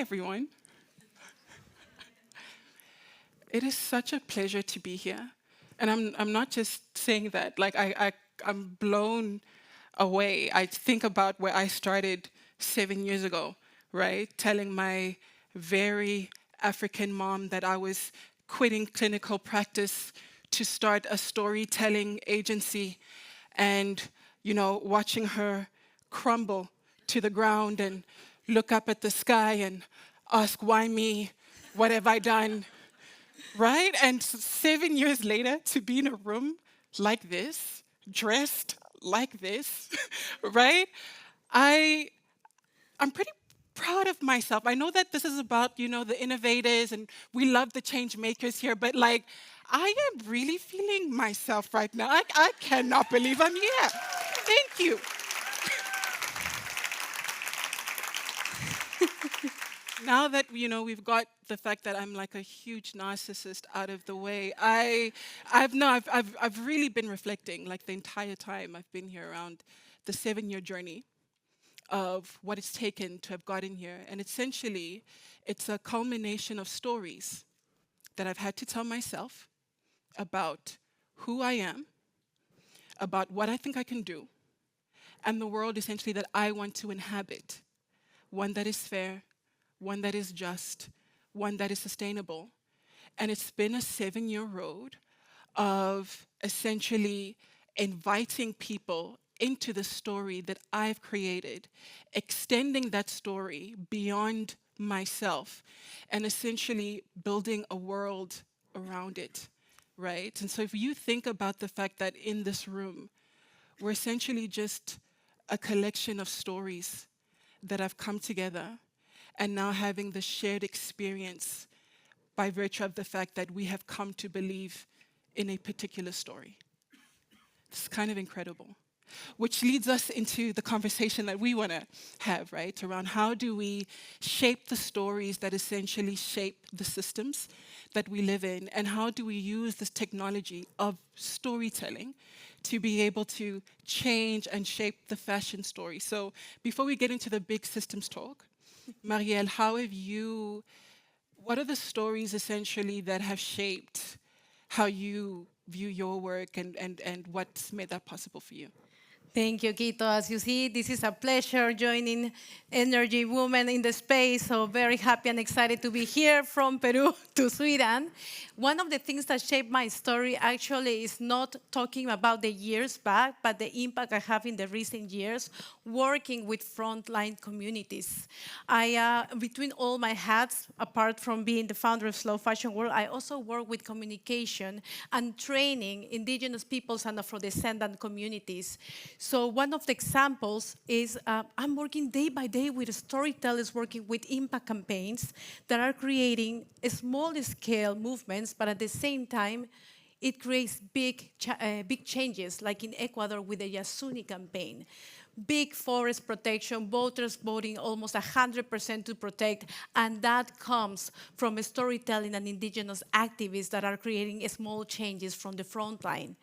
everyone. It is such a pleasure to be here. And I'm not just saying that, like I'm blown away. I think about where I started 7 years ago, right? Telling my very African mom that I was quitting clinical practice to start a storytelling agency and, watching her crumble to the ground and look up at the sky and ask, why me? What have I done? Right? And 7 years later, to be in a room like this, dressed like this, right? I'm pretty proud of myself. I know that this is about, the innovators and we love the change makers here, but like, I am really feeling myself right now. I cannot believe I'm here. Thank you. Now that we've got the fact that I'm like a huge narcissist out of the way, I've really been reflecting like the entire time I've been here around the 7-year journey of what it's taken to have gotten here. And essentially, it's a culmination of stories that I've had to tell myself about who I am, about what I think I can do, and the world essentially that I want to inhabit. One that is fair, one that is just, one that is sustainable. And it's been a 7-year road of essentially inviting people into the story that I've created, extending that story beyond myself, and essentially building a world around it, right? And so if you think about the fact that in this room, we're essentially just a collection of stories that have come together and now having the shared experience by virtue of the fact that we have come to believe in a particular story. It's kind of incredible. Which leads us into the conversation that we want to have, right? Around how do we shape the stories that essentially shape the systems that we live in, and how do we use this technology of storytelling to be able to change and shape the fashion story. So before we get into the big systems talk, Mariel, what are the stories essentially that have shaped how you view your work and what's made that possible for you? Thank you, Kito. As you see, this is a pleasure joining Energy Women in the space. So very happy and excited to be here from Peru to Sweden. One of the things that shaped my story actually is not talking about the years back, but the impact I have in the recent years working with frontline communities. Between all my hats, apart from being the founder of Slow Fashion World, I also work with communication and training indigenous peoples and Afro-descendant communities. So one of the examples is I'm working day by day with storytellers working with impact campaigns that are creating small-scale movements, but at the same time, it creates big changes, like in Ecuador with the Yasuni campaign. Big forest protection, voters voting almost 100% to protect, and that comes from storytelling and indigenous activists that are creating small changes from the front line.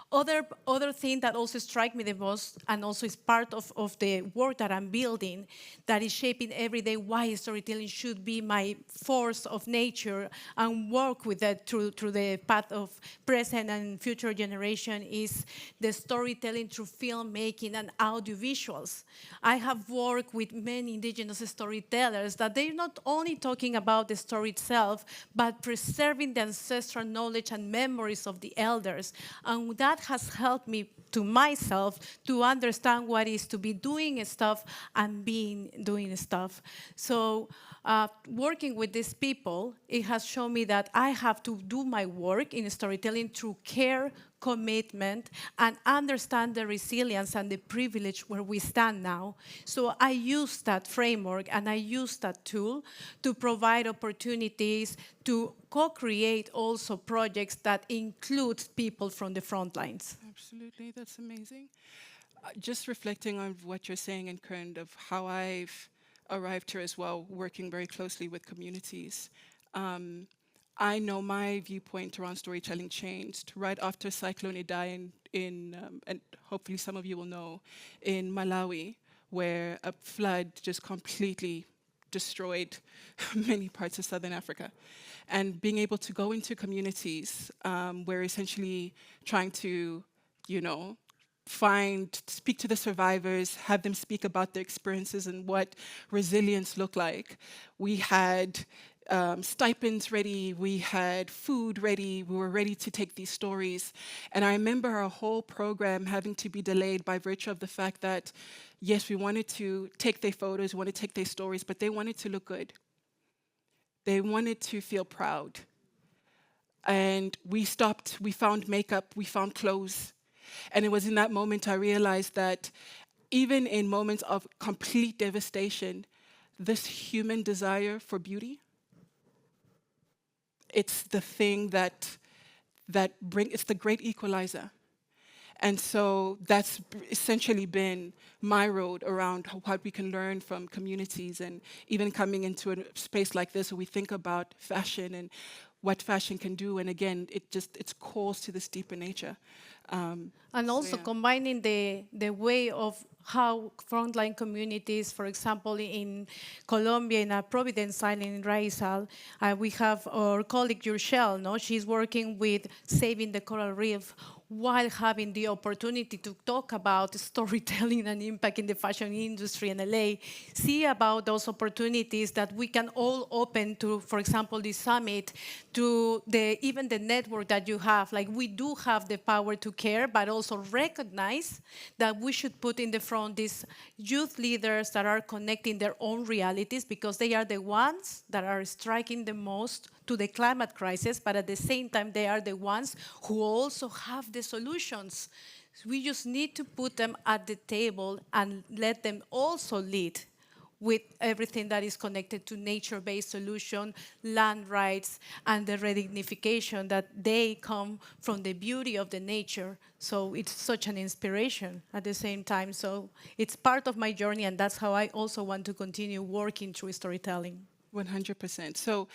Other thing that also strikes me the most, and also is part of the work that I'm building, that is shaping every day why storytelling should be my force of nature and work with that through the path of present and future generation, is the storytelling through filmmaking and audiovisuals. I have worked with many indigenous storytellers that they're not only talking about the story itself, but preserving the ancestral knowledge and memories of the elders. And that has helped me to myself to understand what is to be doing stuff and doing stuff. So working with these people, it has shown me that I have to do my work in storytelling through care, commitment, and understand the resilience and the privilege where we stand now. So I use that framework and I use that tool to provide opportunities to co-create also projects that include people from the front lines. Absolutely, that's amazing. Just reflecting on what you're saying and kind of how I've arrived here as well, working very closely with communities. I know my viewpoint around storytelling changed right after Cyclone Idai and hopefully some of you will know, in Malawi, where a flood just completely destroyed many parts of Southern Africa. And being able to go into communities where essentially trying to, you know, speak to the survivors, have them speak about their experiences and what resilience looked like. We had stipends ready, we had food ready, we were ready to take these stories. And I remember our whole program having to be delayed by virtue of the fact that, yes, we wanted to take their photos, we wanted to take their stories, but they wanted to look good. They wanted to feel proud. And we stopped, we found makeup, we found clothes. And it was in that moment I realized that even in moments of complete devastation, this human desire for beauty, it's the thing it's the great equalizer. And so that's essentially been my road around what we can learn from communities, and even coming into a space like this where we think about fashion and what fashion can do. And again, it's calls to this deeper nature. And also combining the way of how frontline communities, for example, in Colombia, in a Providence Island in Raizal, we have our colleague Urshel, no? She's working with saving the coral reef while having the opportunity to talk about storytelling and impact in the fashion industry in LA, see about those opportunities that we can all open to, for example, this summit, to even the network that you have. Like, we do have the power to care, but also recognize that we should put in the front these youth leaders that are connecting their own realities, because they are the ones that are striking the most to the climate crisis, but at the same time, they are the ones who also have the solutions. We just need to put them at the table and let them also lead with everything that is connected to nature-based solution, land rights, and the redignification that they come from the beauty of the nature. So it's such an inspiration at the same time. So it's part of my journey, and that's how I also want to continue working through storytelling. 100%. So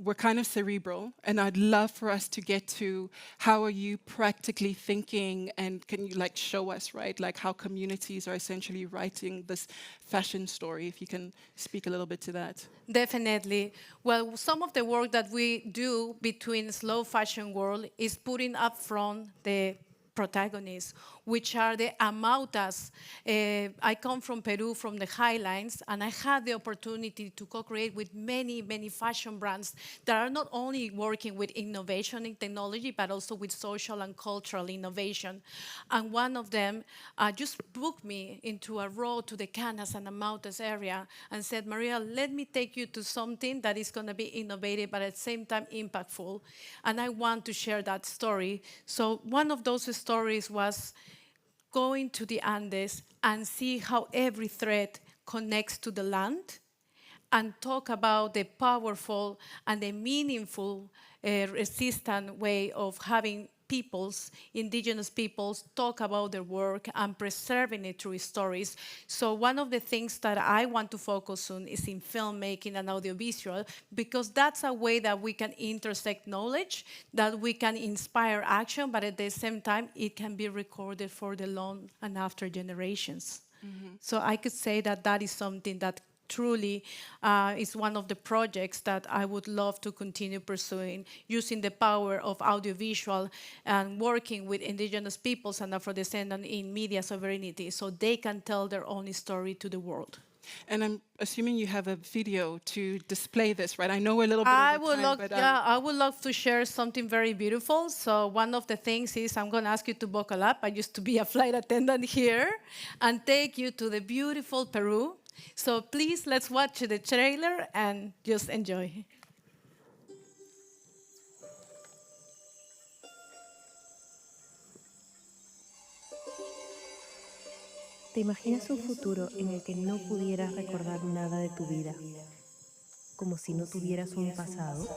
we're kind of cerebral, and I'd love for us to get to how are you practically thinking, and can you like show us, right, like how communities are essentially writing this fashion story, if you can speak a little bit to that. Definitely. Well, some of the work that we do between slow fashion world is putting up front the protagonists, which are the amautas. I come from Peru, from the highlands, and I had the opportunity to co-create with many, many fashion brands that are not only working with innovation in technology, but also with social and cultural innovation. And one of them just booked me into a road to the Canas and Amautas area and said, Mariel, let me take you to something that is going to be innovative, but at the same time impactful. And I want to share that story. So one of those stories was going to the Andes and see how every thread connects to the land, and talk about the powerful and the meaningful resistant way of having peoples, indigenous peoples, talk about their work and preserving it through stories. So one of the things that I want to focus on is in filmmaking and audiovisual, because that's a way that we can intersect knowledge, that we can inspire action, but at the same time, it can be recorded for the long and after generations. Mm-hmm. So I could say that that is something that truly is one of the projects that I would love to continue pursuing, using the power of audiovisual and working with indigenous peoples and Afro-descendants in media sovereignty so they can tell their own story to the world. And I'm assuming you have a video to display this, right? I know we're a little bit over time, but I would love to share something very beautiful. So one of the things is I'm going to ask you to buckle up. I used to be a flight attendant here, and take you to the beautiful Peru. So please, let's watch the trailer and just enjoy. ¿Te imaginas un futuro en el que no pudieras recordar nada de tu vida? Como si no tuvieras un pasado.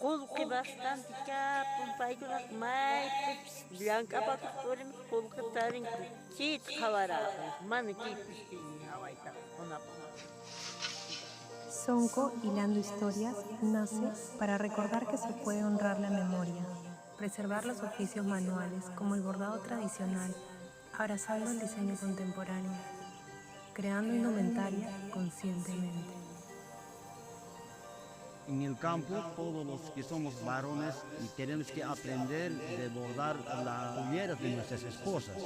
Kulki bastante kapun paikunak maypips llank'apatuq purimus kulkatarin chit qhawaraqun mana kipis hawayta hunapun Sonco, hilando historias, nace para recordar que se puede honrar la memoria, preservar los oficios manuales como el bordado tradicional, abrazando el diseño contemporáneo, creando indumentaria conscientemente. En el campo, todos los que somos varones y tenemos que aprender de bordar las polleras de nuestras esposas.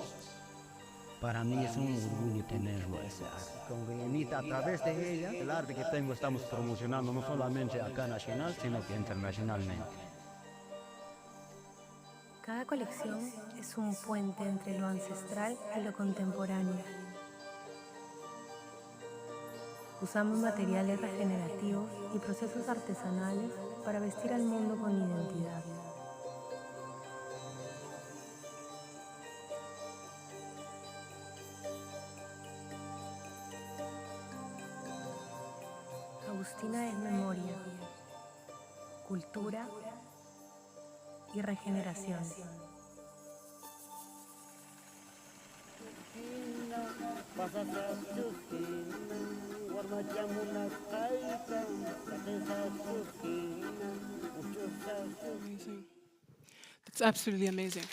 Para mí es un orgullo tenerlo, ese arte. Con Guyanita, a través de ella, el arte que tengo estamos promocionando no solamente acá nacional, sino que internacionalmente. Cada colección es un puente entre lo ancestral y lo contemporáneo. Usamos materiales regenerativos y procesos artesanales para vestir al mundo con identidad. Agustina es memoria, cultura y regeneración. Amazing. That's absolutely amazing.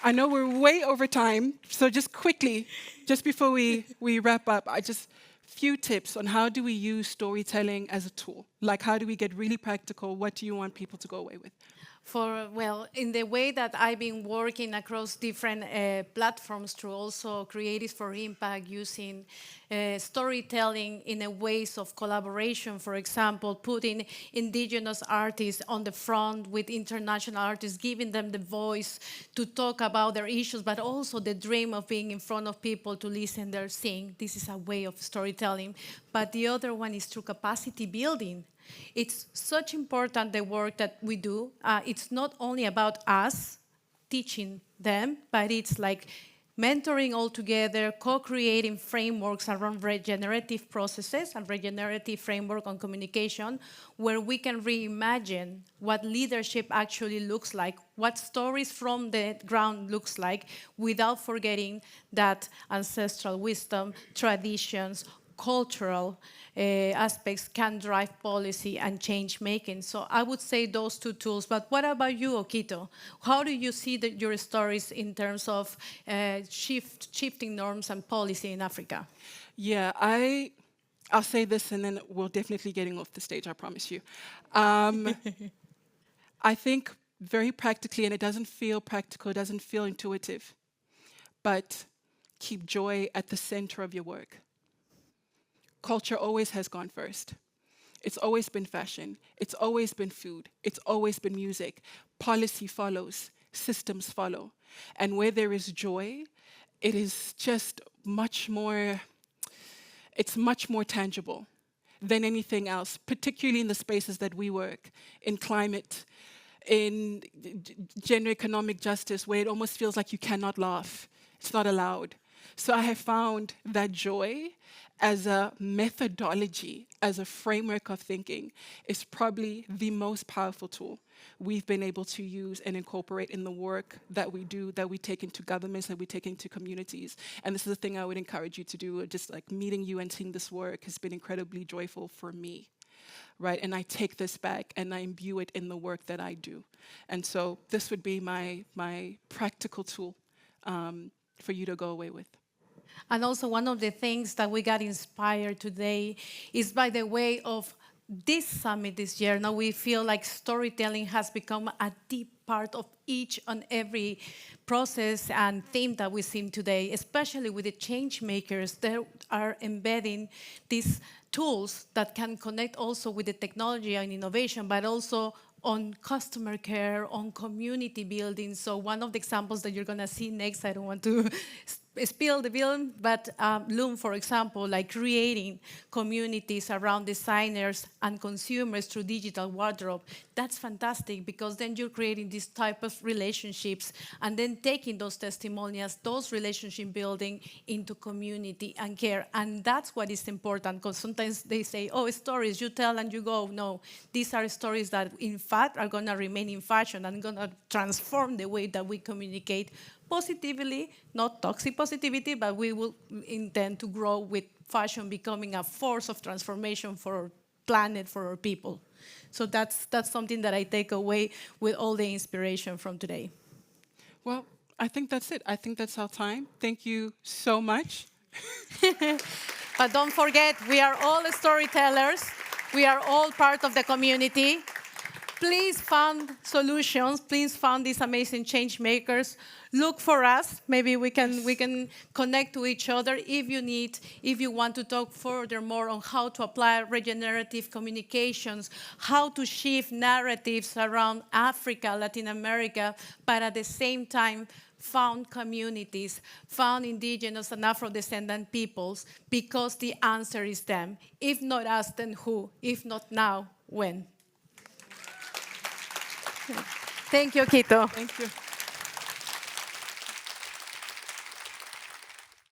I know we're way over time, so just quickly, just before we wrap up, few tips on how do we use storytelling as a tool? Like, how do we get really practical? What do you want people to go away with? In the way that I've been working across different platforms through also Creatives for Impact, using storytelling in a ways of collaboration, for example, putting indigenous artists on the front with international artists, giving them the voice to talk about their issues, but also the dream of being in front of people to listen their sing. This is a way of storytelling. But the other one is through capacity building. It's such important, the work that we do. It's not only about us teaching them, but it's like mentoring all together, co-creating frameworks around regenerative processes and regenerative framework on communication, where we can reimagine what leadership actually looks like, what stories from the ground looks like, without forgetting that ancestral wisdom, traditions, cultural aspects can drive policy and change making. So I would say those two tools. But what about you, Okito? How do you see your stories in terms of shifting norms and policy in Africa? Yeah, I'll say this and then we're definitely getting off the stage, I promise you. I think very practically, and it doesn't feel practical, it doesn't feel intuitive, but keep joy at the center of your work. Culture always has gone first. It's always been fashion. It's always been food. It's always been music. Policy follows. Systems follow. And where there is joy, it is just much more tangible than anything else, particularly in the spaces that we work, in climate, in gender economic justice, where it almost feels like you cannot laugh. It's not allowed. So I have found that joy as a methodology, as a framework of thinking, is probably the most powerful tool we've been able to use and incorporate in the work that we do, that we take into governments, that we take into communities. And this is the thing I would encourage you to do. Just like meeting you and seeing this work has been incredibly joyful for me, right? And I take this back and I imbue it in the work that I do. And so this would be my practical tool for you to go away with. And also one of the things that we got inspired today is by the way of this summit this year. Now we feel like storytelling has become a deep part of each and every process and theme that we see today, especially with the change makers that are embedding these tools that can connect also with the technology and innovation, but also on customer care, on community building. So one of the examples that you're going to see next, I don't want to spill the film, but Loom, for example, like creating communities around designers and consumers through digital wardrobe. That's fantastic, because then you're creating this type of relationships and then taking those testimonials, those relationship building into community and care. And that's what is important, because sometimes they say, oh, stories, you tell and you go. No, these are stories that in fact are going to remain in fashion and going to transform the way that we communicate positively, not toxic positivity, but we will intend to grow with fashion becoming a force of transformation for our planet, for our people. So that's something that I take away with all the inspiration from today. Well, I think that's it. I think that's our time. Thank you so much. But don't forget, we are all storytellers. We are all part of the community. Please find solutions. Please find these amazing change makers. Look for us. Maybe we can connect to each other if you want to talk furthermore on how to apply regenerative communications, how to shift narratives around Africa, Latin America, but at the same time, found communities, found indigenous and Afro-descendant peoples, because the answer is them. If not us, then who? If not now, when? Thank you, Okito. Thank you.